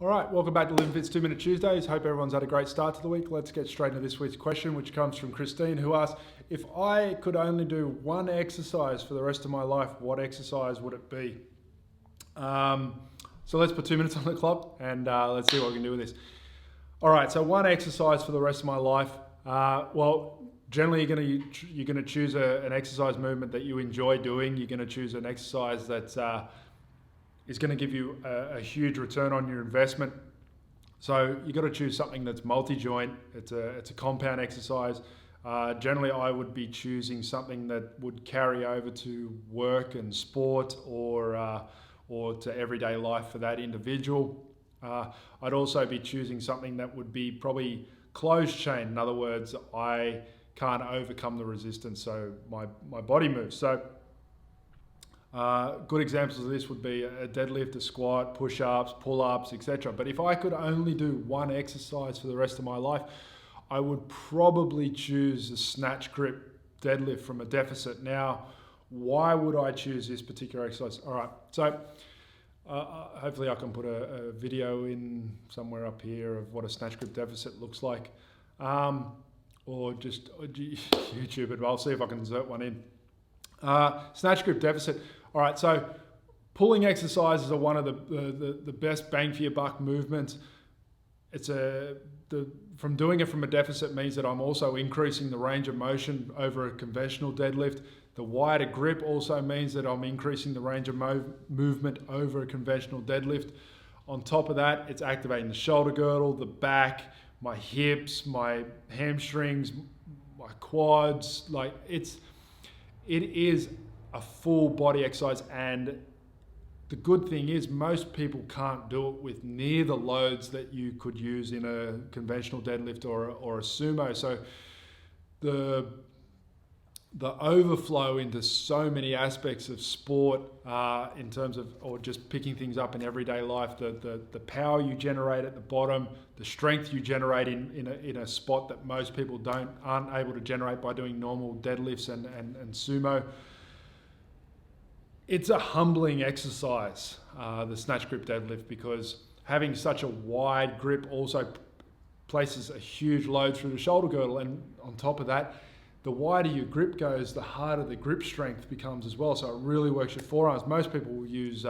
All right, welcome back to Living Fit's 2 Minute Tuesdays. Hope everyone's had a great start to the week. Let's get straight into this week's question, which comes from Christine, who asks, if I could only do one exercise for the rest of my life, what exercise would it be? So let's put 2 minutes on the clock and let's see what we can do with this. All right, so one exercise for the rest of my life. Well, generally you're gonna choose an exercise movement that you enjoy doing. You're gonna choose an exercise that is going to give you a huge return on your investment. So you got to choose something that's multi-joint. It's a compound exercise. Generally, I would be choosing something that would carry over to work and sport or to everyday life for that individual. I'd also be choosing something that would be probably closed chain. In other words, I can't overcome the resistance, so my body moves. So good examples of this would be a deadlift, a squat, push-ups, pull-ups, etc. But if I could only do one exercise for the rest of my life, I would probably choose a snatch grip deadlift from a deficit. Now, why would I choose this particular exercise? All right, so hopefully I can put a video in somewhere up here of what a snatch grip deficit looks like, or just YouTube it. I'll see if I can insert one in. Snatch grip deficit. All right, so pulling exercises are one of the best bang for your buck movements. From doing it from a deficit means that I'm also increasing the range of motion over a conventional deadlift. The wider grip also means that I'm increasing the range of movement over a conventional deadlift. On top of that, it's activating the shoulder girdle, the back, my hips, my hamstrings, my quads. Like it is a full body exercise, and the good thing is most people can't do it with near the loads that you could use in a conventional deadlift or a sumo. So the overflow into so many aspects of sport in terms of, or just picking things up in everyday life, the power you generate at the bottom, the strength you generate in a spot that most people aren't able to generate by doing normal deadlifts and sumo. It's a humbling exercise, the snatch grip deadlift, because having such a wide grip also places a huge load through the shoulder girdle, and on top of that, the wider your grip goes, the harder the grip strength becomes as well. So it really works your forearms. Most people will use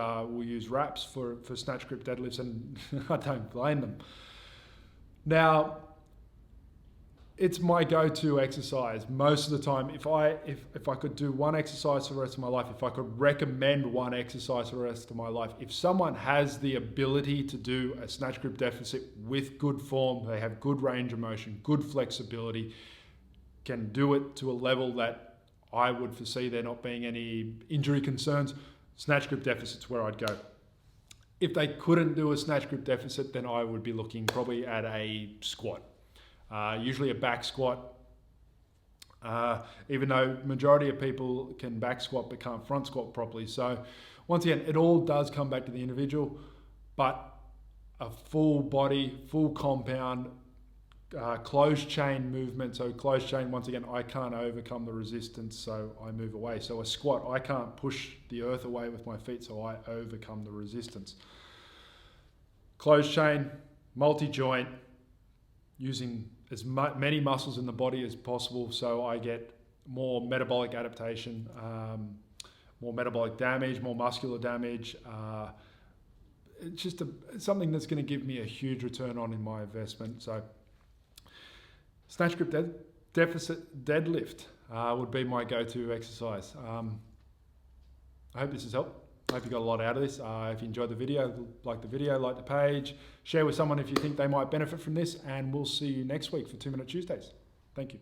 wraps for snatch grip deadlifts, and I don't blame them. Now, it's my go-to exercise most of the time. If I could do one exercise for the rest of my life, if I could recommend one exercise for the rest of my life, if someone has the ability to do a snatch grip deficit with good form, they have good range of motion, good flexibility, can do it to a level that I would foresee there not being any injury concerns, snatch grip deficit's where I'd go. If they couldn't do a snatch grip deficit, then I would be looking probably at a squat. Usually a back squat, even though majority of people can back squat but can't front squat properly. So once again, it all does come back to the individual, but a full body, full compound, closed chain movement. So closed chain, once again, I can't overcome the resistance, so I move away. So a squat, I can't push the earth away with my feet, so I overcome the resistance. Closed chain, multi-joint, using as many muscles in the body as possible, so I get more metabolic adaptation, more metabolic damage, more muscular damage. It's just something that's going to give me a huge return on in my investment. So snatch grip deficit deadlift would be my go-to exercise. I hope this has helped. I hope you got a lot out of this. If you enjoyed the video, like the page, share with someone if you think they might benefit from this, and we'll see you next week for 2 Minute Tuesdays. Thank you.